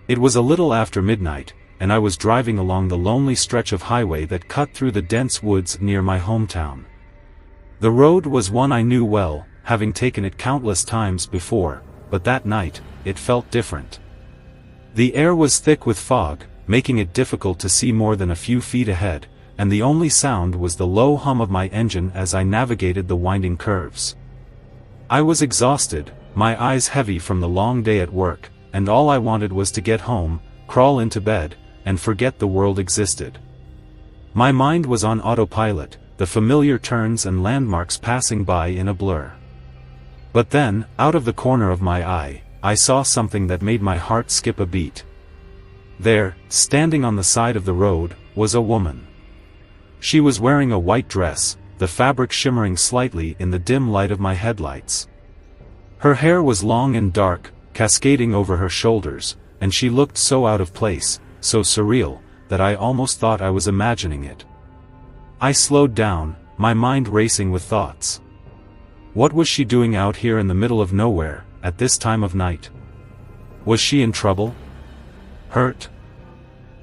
It was a little after midnight, and I was driving along the lonely stretch of highway that cut through the dense woods near my hometown. The road was one I knew well, having taken it countless times before, but that night, it felt different. The air was thick with fog, making it difficult to see more than a few feet ahead, and the only sound was the low hum of my engine as I navigated the winding curves. I was exhausted, my eyes heavy from the long day at work, and all I wanted was to get home, crawl into bed, and forget the world existed. My mind was on autopilot, the familiar turns and landmarks passing by in a blur. But then, out of the corner of my eye, I saw something that made my heart skip a beat. There, standing on the side of the road, was a woman. She was wearing a white dress, the fabric shimmering slightly in the dim light of my headlights. Her hair was long and dark, cascading over her shoulders, and she looked so out of place, so surreal, that I almost thought I was imagining it. I slowed down, my mind racing with thoughts. What was she doing out here in the middle of nowhere, at this time of night? Was she in trouble? Hurt?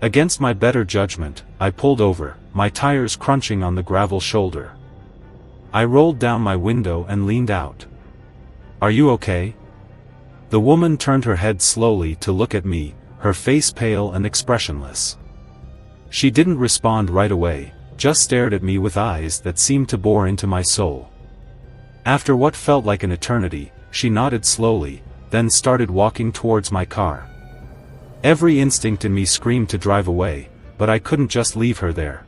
Against my better judgment, I pulled over, my tires crunching on the gravel shoulder. I rolled down my window and leaned out. "Are you okay?" The woman turned her head slowly to look at me, her face pale and expressionless. She didn't respond right away, just stared at me with eyes that seemed to bore into my soul. After what felt like an eternity, she nodded slowly, then started walking towards my car. Every instinct in me screamed to drive away, but I couldn't just leave her there.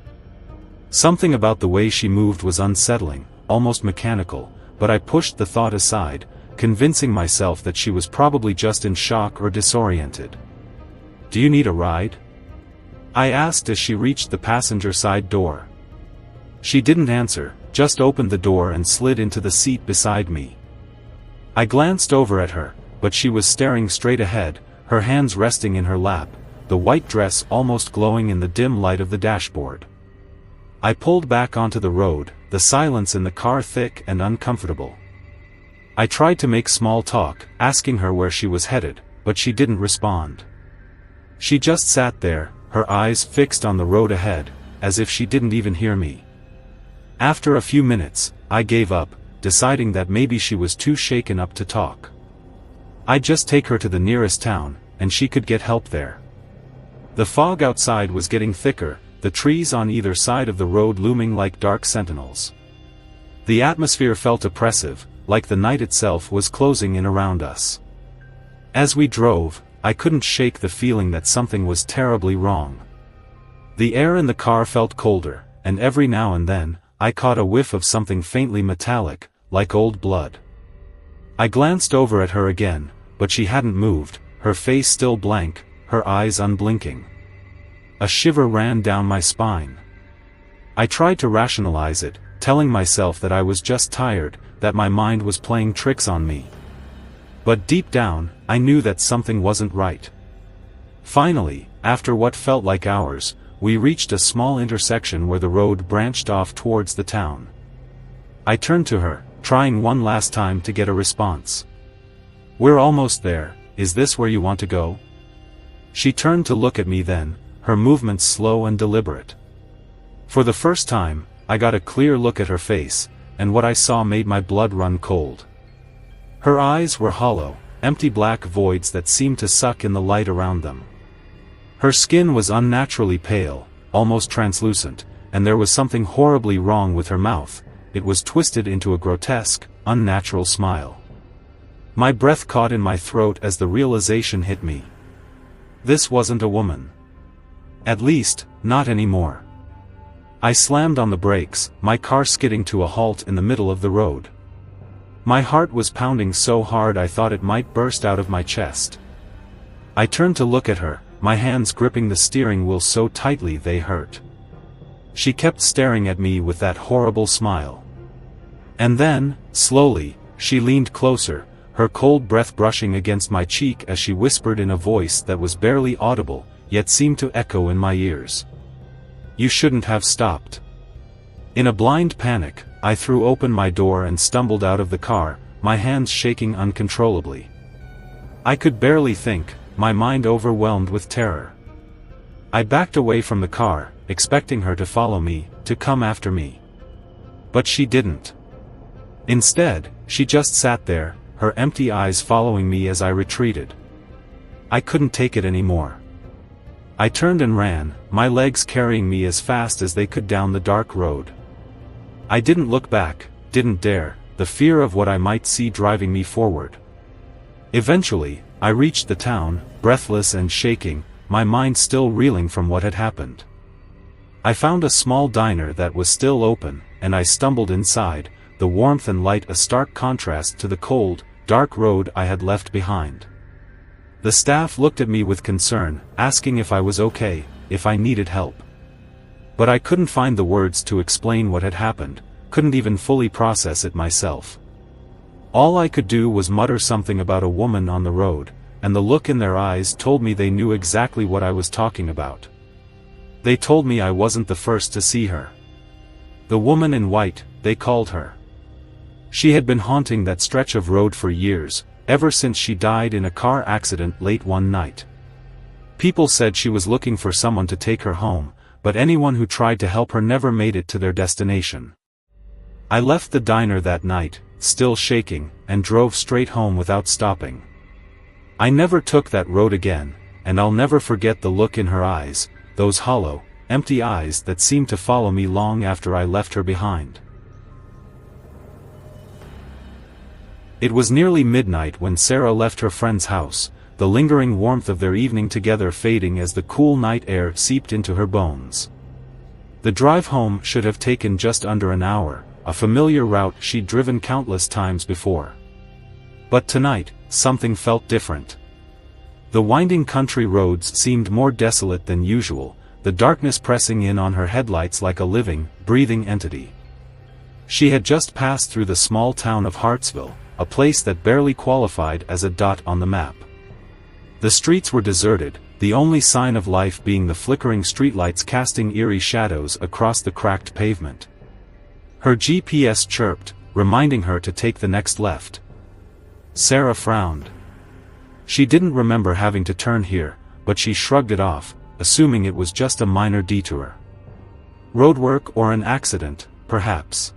Something about the way she moved was unsettling, almost mechanical, but I pushed the thought aside, convincing myself that she was probably just in shock or disoriented. "Do you need a ride?" I asked as she reached the passenger side door. She didn't answer, just opened the door and slid into the seat beside me. I glanced over at her, but she was staring straight ahead, her hands resting in her lap, the white dress almost glowing in the dim light of the dashboard. I pulled back onto the road, the silence in the car thick and uncomfortable. I tried to make small talk, asking her where she was headed, but she didn't respond. She just sat there, her eyes fixed on the road ahead, as if she didn't even hear me. After a few minutes, I gave up, deciding that maybe she was too shaken up to talk. I'd just take her to the nearest town, and she could get help there. The fog outside was getting thicker, the trees on either side of the road looming like dark sentinels. The atmosphere felt oppressive, like the night itself was closing in around us. As we drove, I couldn't shake the feeling that something was terribly wrong. The air in the car felt colder, and every now and then, I caught a whiff of something faintly metallic, like old blood. I glanced over at her again, but she hadn't moved, her face still blank, her eyes unblinking. A shiver ran down my spine. I tried to rationalize it, telling myself that I was just tired, that my mind was playing tricks on me. But deep down, I knew that something wasn't right. Finally, after what felt like hours, we reached a small intersection where the road branched off towards the town. I turned to her, trying one last time to get a response. "We're almost there, is this where you want to go?" She turned to look at me then, her movements slow and deliberate. For the first time, I got a clear look at her face, and what I saw made my blood run cold. Her eyes were hollow, empty black voids that seemed to suck in the light around them. Her skin was unnaturally pale, almost translucent, and there was something horribly wrong with her mouth. It was twisted into a grotesque, unnatural smile. My breath caught in my throat as the realization hit me. This wasn't a woman. At least, not anymore. I slammed on the brakes, my car skidding to a halt in the middle of the road. My heart was pounding so hard I thought it might burst out of my chest. I turned to look at her, my hands gripping the steering wheel so tightly they hurt. She kept staring at me with that horrible smile. And then, slowly, she leaned closer, her cold breath brushing against my cheek as she whispered in a voice that was barely audible, yet seemed to echo in my ears. "You shouldn't have stopped." In a blind panic, I threw open my door and stumbled out of the car, my hands shaking uncontrollably. I could barely think, my mind overwhelmed with terror. I backed away from the car, expecting her to follow me, to come after me. But she didn't. Instead, she just sat there, her empty eyes following me as I retreated. I couldn't take it anymore. I turned and ran, my legs carrying me as fast as they could down the dark road. I didn't look back, didn't dare, the fear of what I might see driving me forward. Eventually, I reached the town, breathless and shaking, my mind still reeling from what had happened. I found a small diner that was still open, and I stumbled inside, the warmth and light a stark contrast to the cold, dark road I had left behind. The staff looked at me with concern, asking if I was okay, if I needed help. But I couldn't find the words to explain what had happened, couldn't even fully process it myself. All I could do was mutter something about a woman on the road, and the look in their eyes told me they knew exactly what I was talking about. They told me I wasn't the first to see her. The woman in white, they called her. She had been haunting that stretch of road for years, ever since she died in a car accident late one night. People said she was looking for someone to take her home, but anyone who tried to help her never made it to their destination. I left the diner that night, still shaking, and drove straight home without stopping. I never took that road again, and I'll never forget the look in her eyes, those hollow, empty eyes that seemed to follow me long after I left her behind. It was nearly midnight when Sarah left her friend's house, the lingering warmth of their evening together fading as the cool night air seeped into her bones. The drive home should have taken just under an hour, a familiar route she'd driven countless times before. But tonight, something felt different. The winding country roads seemed more desolate than usual, the darkness pressing in on her headlights like a living, breathing entity. She had just passed through the small town of Hartsville, a place that barely qualified as a dot on the map. The streets were deserted, the only sign of life being the flickering streetlights casting eerie shadows across the cracked pavement. Her GPS chirped, reminding her to take the next left. Sarah frowned. She didn't remember having to turn here, but she shrugged it off, assuming it was just a minor detour. Roadwork or an accident, perhaps.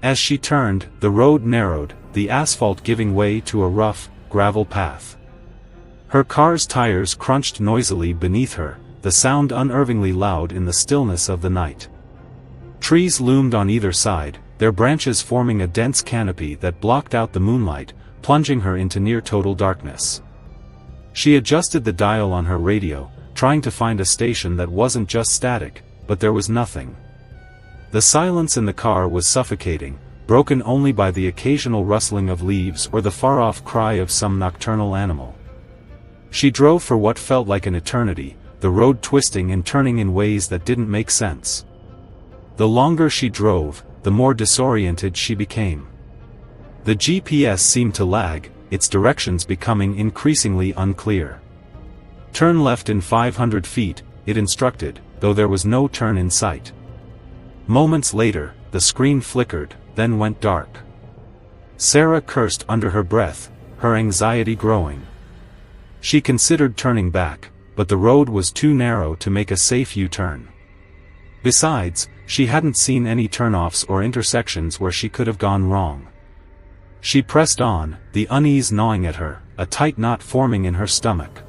As she turned, the road narrowed, the asphalt giving way to a rough, gravel path. Her car's tires crunched noisily beneath her, the sound unnervingly loud in the stillness of the night. Trees loomed on either side, their branches forming a dense canopy that blocked out the moonlight, plunging her into near-total darkness. She adjusted the dial on her radio, trying to find a station that wasn't just static, but there was nothing. The silence in the car was suffocating, broken only by the occasional rustling of leaves or the far-off cry of some nocturnal animal. She drove for what felt like an eternity, the road twisting and turning in ways that didn't make sense. The longer she drove, the more disoriented she became. The GPS seemed to lag, its directions becoming increasingly unclear. Turn left in 500 feet, it instructed, though there was no turn in sight. Moments later, the screen flickered, then went dark. Sarah cursed under her breath, her anxiety growing. She considered turning back, but the road was too narrow to make a safe U-turn. Besides, she hadn't seen any turnoffs or intersections where she could have gone wrong. She pressed on, the unease gnawing at her, a tight knot forming in her stomach.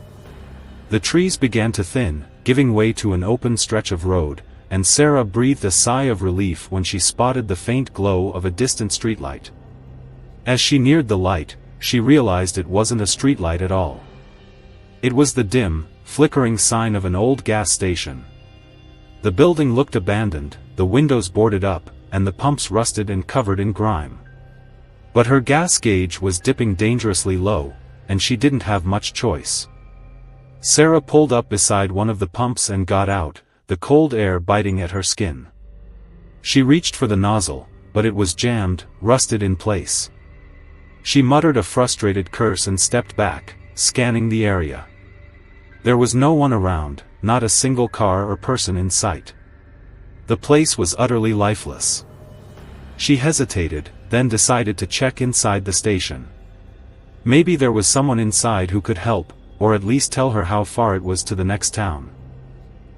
The trees began to thin, giving way to an open stretch of road, and Sarah breathed a sigh of relief when she spotted the faint glow of a distant streetlight. As she neared the light, she realized it wasn't a streetlight at all. It was the dim, flickering sign of an old gas station. The building looked abandoned, the windows boarded up, and the pumps rusted and covered in grime. But her gas gauge was dipping dangerously low, and she didn't have much choice. Sarah pulled up beside one of the pumps and got out, the cold air biting at her skin. She reached for the nozzle, but it was jammed, rusted in place. She muttered a frustrated curse and stepped back, scanning the area. There was no one around, not a single car or person in sight. The place was utterly lifeless. She hesitated, then decided to check inside the station. Maybe there was someone inside who could help, or at least tell her how far it was to the next town.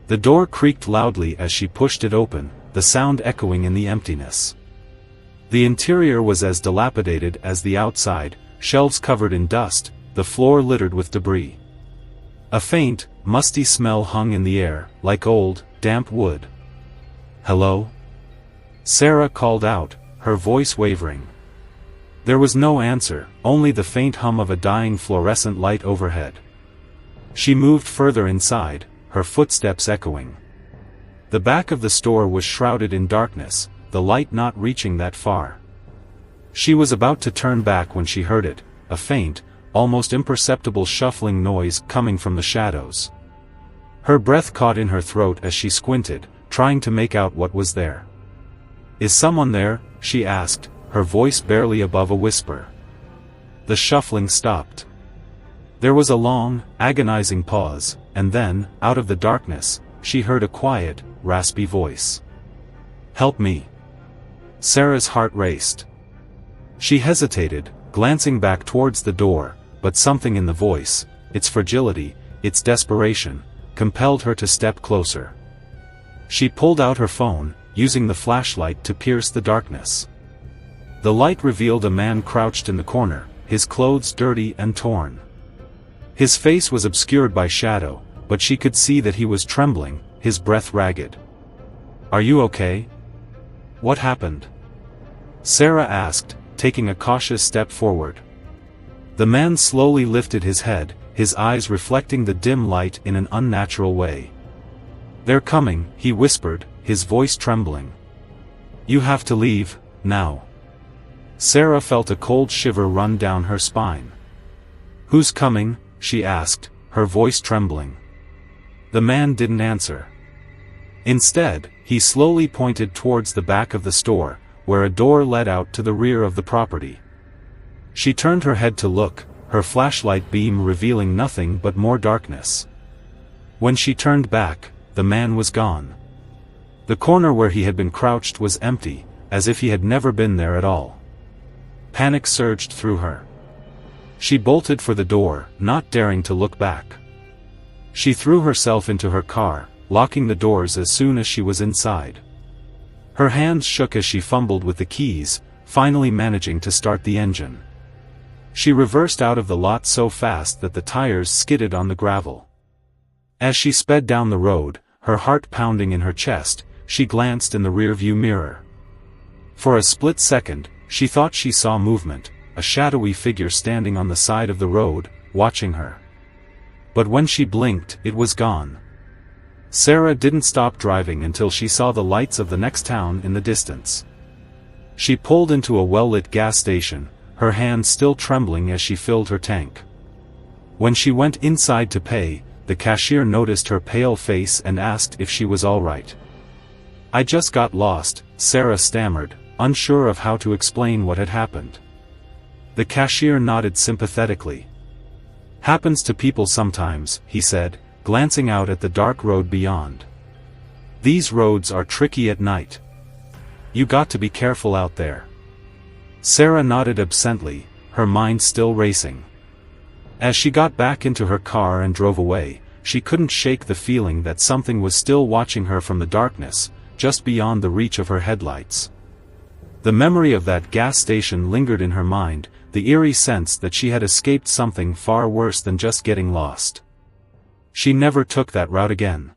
The door creaked loudly as she pushed it open, the sound echoing in the emptiness. The interior was as dilapidated as the outside, shelves covered in dust, the floor littered with debris. A faint, musty smell hung in the air, like old, damp wood. "Hello?" Sarah called out, her voice wavering. There was no answer, only the faint hum of a dying fluorescent light overhead. She moved further inside, her footsteps echoing. The back of the store was shrouded in darkness, the light not reaching that far. She was about to turn back when she heard it, a faint, almost imperceptible shuffling noise coming from the shadows. Her breath caught in her throat as she squinted, trying to make out what was there. "Is someone there?" she asked, her voice barely above a whisper. The shuffling stopped. There was a long, agonizing pause, and then, out of the darkness, she heard a quiet, raspy voice. "Help me." Sarah's heart raced. She hesitated, glancing back towards the door, but something in the voice, its fragility, its desperation, compelled her to step closer. She pulled out her phone, using the flashlight to pierce the darkness. The light revealed a man crouched in the corner, his clothes dirty and torn. His face was obscured by shadow, but she could see that he was trembling, his breath ragged. "Are you okay? What happened?" Sarah asked, taking a cautious step forward. The man slowly lifted his head, his eyes reflecting the dim light in an unnatural way. "They're coming," he whispered, his voice trembling. "You have to leave, now." Sarah felt a cold shiver run down her spine. "Who's coming?" she asked, her voice trembling. The man didn't answer. Instead, he slowly pointed towards the back of the store, where a door led out to the rear of the property. She turned her head to look, her flashlight beam revealing nothing but more darkness. When she turned back, the man was gone. The corner where he had been crouched was empty, as if he had never been there at all. Panic surged through her. She bolted for the door, not daring to look back. She threw herself into her car, locking the doors as soon as she was inside. Her hands shook as she fumbled with the keys, finally managing to start the engine. She reversed out of the lot so fast that the tires skidded on the gravel. As she sped down the road, her heart pounding in her chest, she glanced in the rearview mirror. For a split second, she thought she saw movement, a shadowy figure standing on the side of the road, watching her. But when she blinked, it was gone. Sarah didn't stop driving until she saw the lights of the next town in the distance. She pulled into a well-lit gas station, her hands still trembling as she filled her tank. When she went inside to pay, the cashier noticed her pale face and asked if she was all right. "I just got lost," Sarah stammered, unsure of how to explain what had happened. The cashier nodded sympathetically. "Happens to people sometimes," he said, glancing out at the dark road beyond. "These roads are tricky at night. You got to be careful out there." Sarah nodded absently, her mind still racing. As she got back into her car and drove away, she couldn't shake the feeling that something was still watching her from the darkness, just beyond the reach of her headlights. The memory of that gas station lingered in her mind, the eerie sense that she had escaped something far worse than just getting lost. She never took that route again.